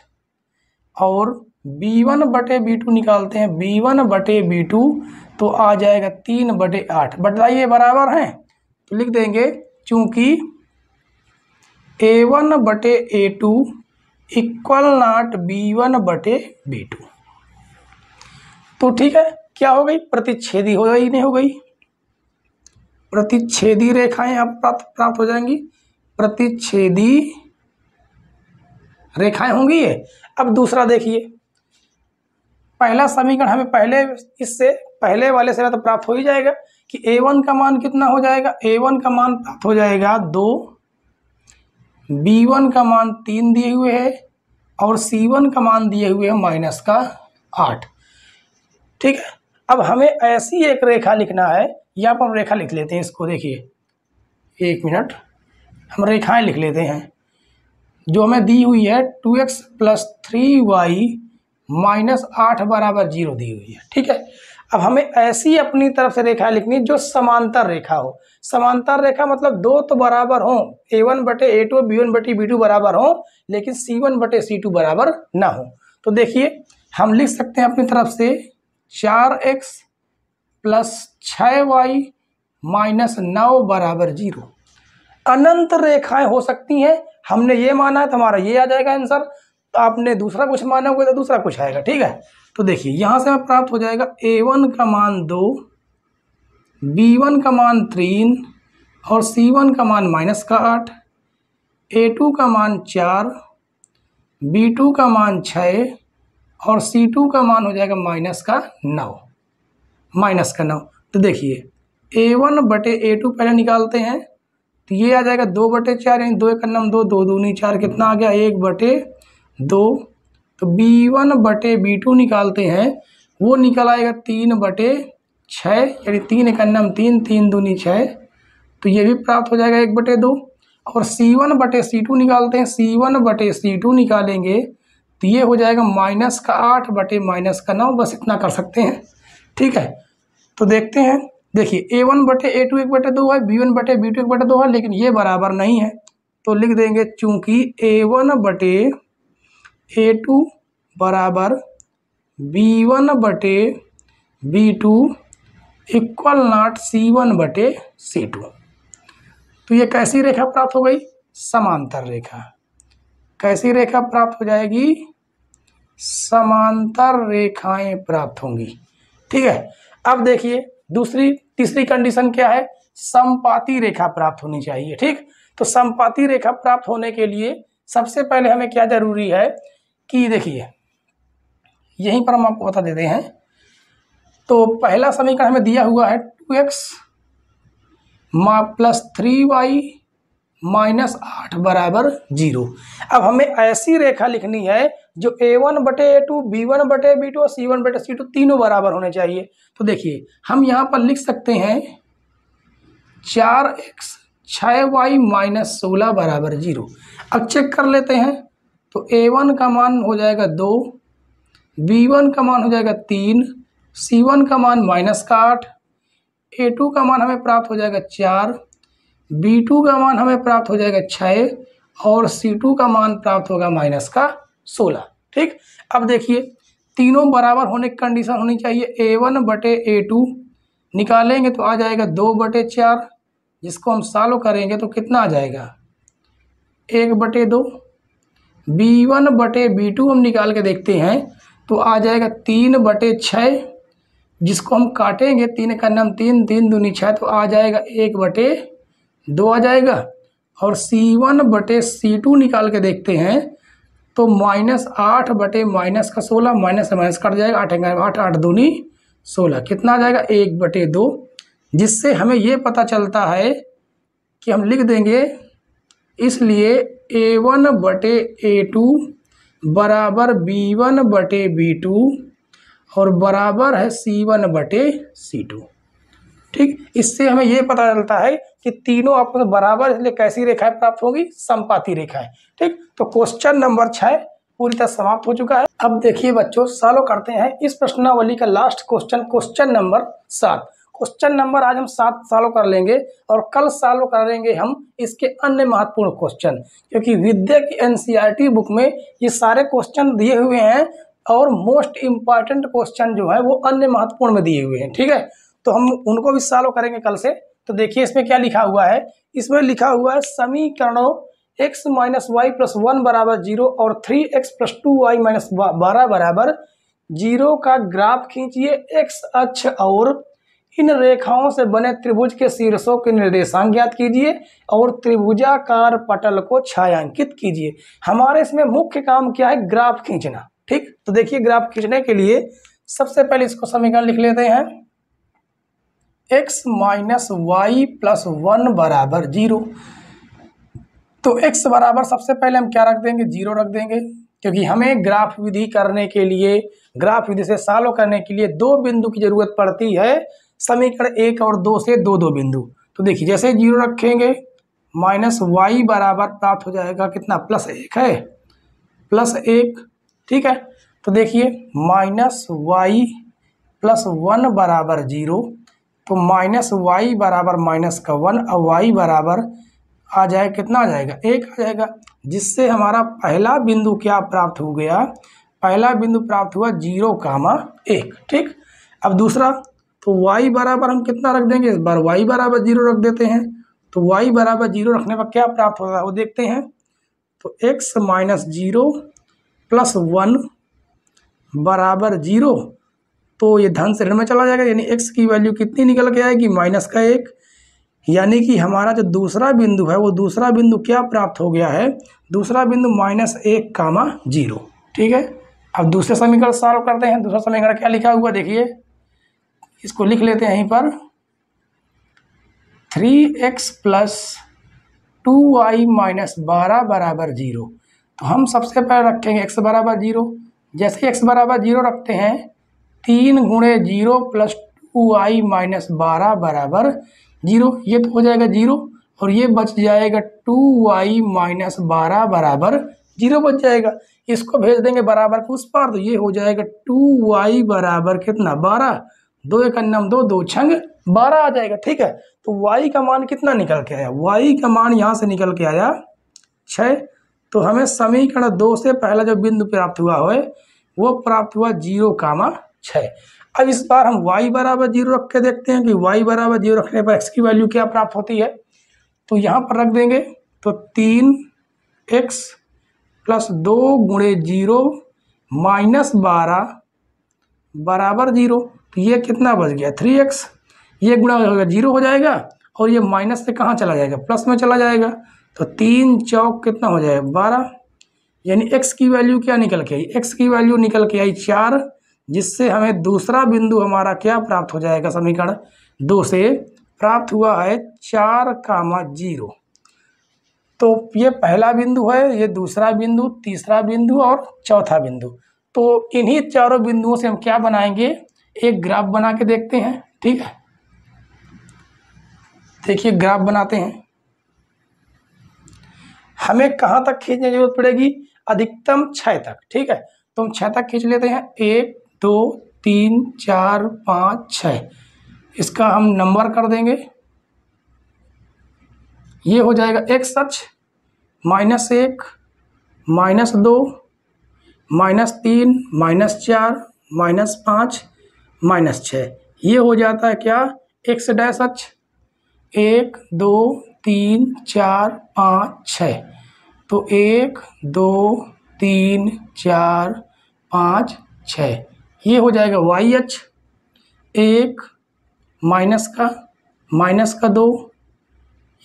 और b1/b2 निकालते हैं, b1/b2 तो आ जाएगा 3/8। बदलाइए बराबर हैं तो लिख देंगे चूंकि a1/a2 = b1/b2। तो ठीक है, क्या हो गई? प्रतिच्छेदी हो गई, नहीं हो गई? प्रतिच्छेदी रेखाएं अब प्राप्त हो जाएंगी, प्रतिच्छेदी रेखाएं होंगी ये। अब दूसरा देखिए, पहला समीकरण हमें इससे पहले वाले से तो प्राप्त हो ही जाएगा कि a1 का मान कितना हो जाएगा? a1 का मान प्राप्त हो जाएगा 2, b1 का मान 3 दिए हुए है और c1 का मान दिए हुए है -8। ठीक है, अब हमें ऐसी एक रेखा लिखना है। यहाँ पर रेखा लिख लेते हैं इसको। देखिए, एक मिनट, हम रेखाएं लिख लेते हैं जो हमें दी हुई है। 2x + 3y - 8 = 0 दी हुई है। ठीक है, अब हमें ऐसी अपनी तरफ से रेखा लिखनी जो समांतर रेखा हो। समांतर रेखा मतलब दो तो बराबर हो, a1/a2 और b1/b2 बराबर हो, लेकिन c1/c2 बराबर ना हो। तो देखिए हम लिख सकते हैं अपनी तरफ से 4x + 6y - 9 = 0। अनंत रेखाएं हो सकती हैं, हमने ये माना है तो हमारा ये आ जाएगा आंसर। तो आपने दूसरा कुछ माना होगा तो दूसरा कुछ आएगा। ठीक है, तो देखिए यहाँ से हमें प्राप्त हो जाएगा a1 का मान 2, b1 का मान 3 और c1 का मान -8, a2 का मान 4, b2 का मान 6 और c2 का मान हो जाएगा -9। तो देखिए a1/a2 पहले निकालते हैं तो ये आ जाएगा 2/4, यानी 2 × 2 2 दूनी 4, कितना आ गया? 1/2। तो b1/b2 निकालते हैं, वो निकल आएगा 3/6, यानी 3 × 3 3 दूनी 6, तो ये भी प्राप्त हो जाएगा 1/2। और c1/c2 निकालते हैं, c1/c2 निकालेंगे तो ये हो जाएगा -8/-9। बस इतना कर सकते हैं। ठीक है, तो देखते हैं। देखिए a1/a2 1/2 है, b1/b2 1/2 है, लेकिन ये बराबर नहीं है। तो लिख देंगे चूंकि a1/a2 बराबर b1/b2 = c1/c2। तो ये कैसी रेखा प्राप्त हो गई? समांतर रेखा। कैसी रेखा प्राप्त हो जाएगी? समांतर रेखाएं प्राप्त होंगी। ठीक है, अब देखिए तीसरी कंडीशन क्या है? समपाती रेखा प्राप्त होनी चाहिए। ठीक, तो समपाती रेखा प्राप्त होने के लिए सबसे पहले हमें क्या जरूरी है कि देखिए यहीं पर हम आपको बता देते हैं। तो पहला समीकरण हमें दिया हुआ है 2x प्लस 3y माइनस 8 बराबर 0। अब हमें ऐसी रेखा लिखनी है जो a1/a2 b1/b2 और c1/c2 तीनों बराबर होने चाहिए। तो देखिए हम यहाँ पर लिख सकते हैं 4x 6y माइनस 16 बराबर 0। अब चेक कर लेते हैं। तो a1 का मान हो जाएगा 2, b1 का मान हो जाएगा 3, c1 का मान -8, a2 का मान हमें प्राप्त हो जाएगा 4, b2 का मान हमें प्राप्त हो जाएगा 6 और c2 का मान प्राप्त होगा -16। ठीक, अब देखिए तीनों बराबर होने की कंडीशन होनी चाहिए। a1/a2 निकालेंगे तो आ जाएगा 2/4, जिसको हम सॉल्व करेंगे तो कितना आ जाएगा 1/2। b1/b2 हम निकाल के देखते हैं तो आ जाएगा 3/6, जिसको हम काटेंगे 3 का नाम 3, 3 दूनी 6 तो आ जाएगा 1/2 आ जाएगा। और c1/c2 निकाल के देखते हैं तो -8 बटे -16, माइनस माइनस कट जाएगा, 8 8 दूनी 16, कितना आ जाएगा 1/2। जिससे हमें ये पता चलता है कि हम लिख देंगे इसलिए a1/a2 बराबर b1/b2 और बराबर है c1/c2। ठीक, इससे हमें ये पता चलता है कि तीनों आपस में बराबर, इसलिए कैसी रेखाएं प्राप्त होगी, समपाती रेखाएं। ठीक, तो क्वेश्चन नंबर 6 पूरी तरह समाप्त हो चुका है। अब देखिए बच्चों सॉल्व करते हैं इस प्रश्नावली का last question, question number 7। Question number आज हम 7 सॉल्व कर लेंगे और कल सॉल्व करेंगे हम इसके अन्य महत्वपूर्ण क्वेश्चन, क्योंकि विद्या की एनसीईआरटी बुक में ये सारे क्वेश्चन दिए हुए हैं और मोस्ट इम्पॉर्टेंट क्वेश्चन जो है वो अन्य महत्वपूर्ण में दिए हुए हैं। ठीक है, तो हम उनको भी सॉल्व करेंगे कल से। तो देखिए इसमें क्या लिखा हुआ है। इसमें लिखा हुआ है समीकरणों x - y + 1 बराबर 0 और 3x + 2y - 12 बराबर 0 का ग्राफ खींचिए। x अक्ष और इन रेखाओं से बने त्रिभुज के शीर्षों के निर्देशांक ज्ञात कीजिए और त्रिभुजाकार पटल को छायांकित कीजिए। हमारे इसमें मुख्य काम क्या है, ग्राफ खींचना। ठीक, तो देखिए ग्राफ खींचने के लिए सबसे पहले इसको समीकरण लिख लेते हैं। x - y + 1 बराबर 0। तो x बराबर सबसे पहले हम क्या रख देंगे, 0 रख देंगे, क्योंकि हमें ग्राफ विधि करने के लिए, ग्राफ विधि से सॉल्व करने के लिए 2 बिंदु की जरूरत पड़ती है। समीकरण 1 और 2 से 2 बिंदु। तो देखिए जैसे 0 रखेंगे -y बराबर प्राप्त हो जाएगा कितना, +1 है, +1। ठीक है, तो देखिए -y + 1 बराबर 0, तो -y बराबर -1 और y बराबर आ जाए कितना आ जाएगा, 1 आ जाएगा। जिससे हमारा पहला बिंदु क्या प्राप्त हो गया, पहला बिंदु प्राप्त हुआ 0,1। ठीक, अब दूसरा, तो y बराबर हम कितना रख देंगे, इस बार y बराबर 0 रख देते हैं। तो y बराबर 0 रखने पर क्या प्राप्त होगा वो देखते हैं। तो x - 0 + 1 बराबर 0, तो ये धन से ऋण में चला जाएगा, यानी x की वैल्यू कितनी निकल के आएगी, -1। यानी कि हमारा जो दूसरा बिंदु है वो दूसरा बिंदु क्या प्राप्त हो गया है, दूसरा बिंदु -1,0। ठीक है, अब दूसरे समीकरण सॉल्व करते हैं। दूसरा समीकरण क्या लिखा हुआ देखिए, इसको लिख लेते हैं यहीं पर 3x + 2y - 12 बराबर 0। तो हम सबसे पहले रखेंगे x बराबर 0। जैसे x बराबर 0 रखते हैं, 3 × 0 + 2y - 12 बराबर 0, ये तो हो जाएगा 0 और ये बच जाएगा 2y - 12 बराबर 0 बच जाएगा। इसको भेज देंगे बराबर के उस पार, तो ये हो जाएगा 2y बराबर कितना, 12, 2 × 9 2, 2 × 12 आ जाएगा। ठीक है, तो y का मान कितना निकल के आया, y का मान यहाँ से निकल के आया 6। तो हमें समीकरण 2 से पहला जो बिंदु प्राप्त हुआ है वो प्राप्त हुआ 0,6। अब इस बार हम y बराबर 0 रख के देखते हैं कि y बराबर 0 रखने पर x की वैल्यू क्या प्राप्त होती है। तो यहाँ पर रख देंगे, तो 3x + 2 × 0 - 12 बराबर 0। तो ये कितना बच गया, 3x, ये गुणा हो जाएगा 0 हो जाएगा और ये माइनस से कहाँ चला जाएगा, प्लस में चला जाएगा। तो 3 चौक कितना हो जाएगा 12, यानी x की वैल्यू क्या निकल के आई, x की वैल्यू निकल के आई 4, जिससे हमें दूसरा बिंदु हमारा क्या प्राप्त हो जाएगा, समीकरण 2 से प्राप्त हुआ है 4,0। तो ये पहला बिंदु है, ये दूसरा बिंदु, तीसरा बिंदु और चौथा बिंदु। तो इन्हीं चारों बिंदुओं से हम क्या बनाएंगे, एक ग्राफ बना के देखते हैं। ठीक है, देखिए ग्राफ बनाते हैं। हमें कहाँ तक खींचने की जरूरत पड़ेगी, अधिकतम 6 तक। ठीक है, तो हम 6 तक खींच लेते हैं, 1 2 3 4 5 6। इसका हम नंबर कर देंगे, ये हो जाएगा x अक्ष -1 -2 -3 -4 -5 -6। ये हो जाता है क्या, x डैश अक्ष 1 2 3 4 5 6। तो 1 2 3 4 5 6। ये हो जाएगा y अक्ष 1 -2,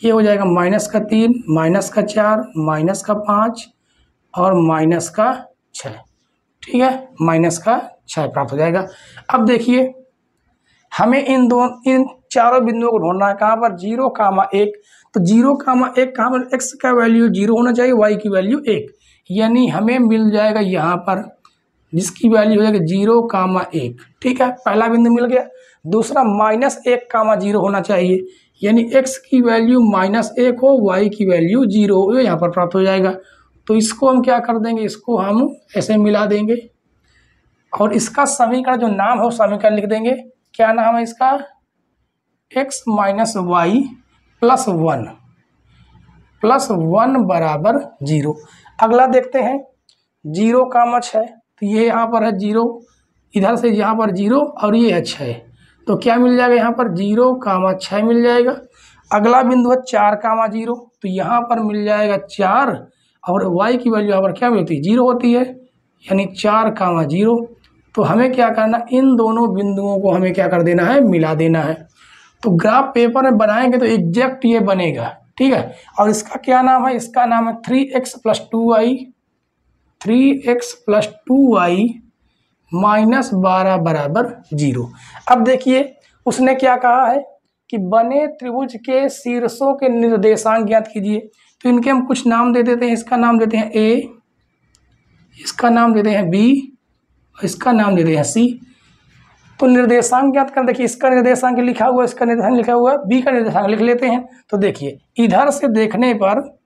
ये हो जाएगा -3 -4 -5 और -6। ठीक है, -6 प्राप्त हो जाएगा। अब देखिए हमें इन चारों बिंदुओं को ढूंढना है, कहाँ पर, 0,1। तो 0,1 कहाँ पर, x का वैल्यू 0 होना चाहिए, y की वैल्यू 1, यानी हमें मिल जाएगा यहाँ पर जिसकी वैल्यू हो जाएगी 0,1। ठीक है, पहला बिंदु मिल गया। दूसरा -1,0 होना चाहिए, यानी x की वैल्यू -1 हो, y की वैल्यू 0 हो, यहाँ पर प्राप्त हो जाएगा। तो इसको हम क्या कर देंगे, इसको हम ऐसे मिला देंगे और इसका समीकरण जो नाम हो समीकरण लिख देंगे। क्या नाम है इसका, x - y +1 बराबर 0। अगला देखते हैं, 0,6, तो ये यहाँ पर है 0, इधर से यहाँ पर 0 और ये है 6, तो क्या मिल जाएगा यहाँ पर 0,6 मिल जाएगा। अगला बिंदु है 4,0, तो यहाँ पर मिल जाएगा 4 और y की वैल्यू यहाँ पर क्या मिलती है, 0 होती है, यानी 4,0। तो हमें क्या करना, इन दोनों बिंदुओं को हमें क्या कर देना है, मिला देना है। तो ग्राफ पेपर में बनाएंगे तो एग्जैक्ट ये बनेगा। ठीक है, और इसका क्या नाम है, इसका नाम है 3x + 2y -12 बराबर 0। अब देखिए उसने क्या कहा है कि बने त्रिभुज के शीर्षों के निर्देशांक ज्ञात कीजिए। तो इनके हम कुछ नाम दे देते हैं, इसका नाम देते हैं a, इसका नाम देते हैं b, इसका नाम देते हैं c। तो निर्देशांक ज्ञात कर, देखिए इसका निर्देशांक लिखा हुआ, इसका निर्देशांक लिखा हुआ, b का निर्देशांक लिख लेते हैं। तो देखिए इधर से देखने पर,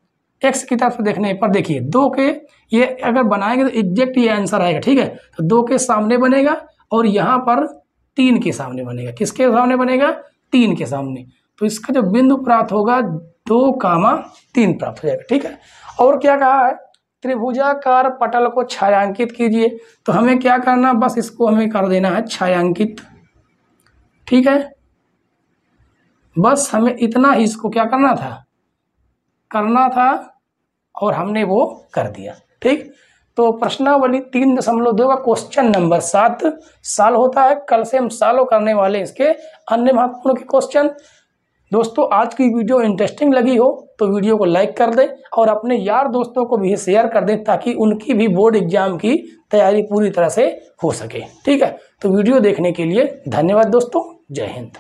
x की तरफ से देखने पर, देखिए 2 के ये अगर बनाएंगे तो एग्जैक्ट ये आंसर आएगा। ठीक है, तो 2 के सामने बनेगा और यहाँ पर 3 के सामने बनेगा। किसके सामने बनेगा, 3 के सामने। तो इसका जो बिंदु प्राप्त होगा 2,3 प्राप्त हो जाएगा। ठीक है, और क्या कहा है, त्रिभुजाकार पटल को छायांकित कीजिए। तो हमें क्या करना, बस इसको हमें कर देना है छायांकित। ठीक है, बस हमें इतना ही इसको क्या करना था और हमने वो कर दिया। ठीक, तो प्रश्नावली 3.2 का क्वेश्चन नंबर 7 सॉल्व होता है। कल से हम सॉल्व करने वाले इसके अन्य महत्वपूर्ण के क्वेश्चन। दोस्तों आज की वीडियो इंटरेस्टिंग लगी हो तो वीडियो को लाइक कर दें और अपने यार दोस्तों को भी शेयर कर दें ताकि उनकी भी बोर्ड एग्जाम की तैयारी पूरी तरह से हो सके। ठीक है, तो वीडियो देखने के लिए धन्यवाद दोस्तों, जय हिंद।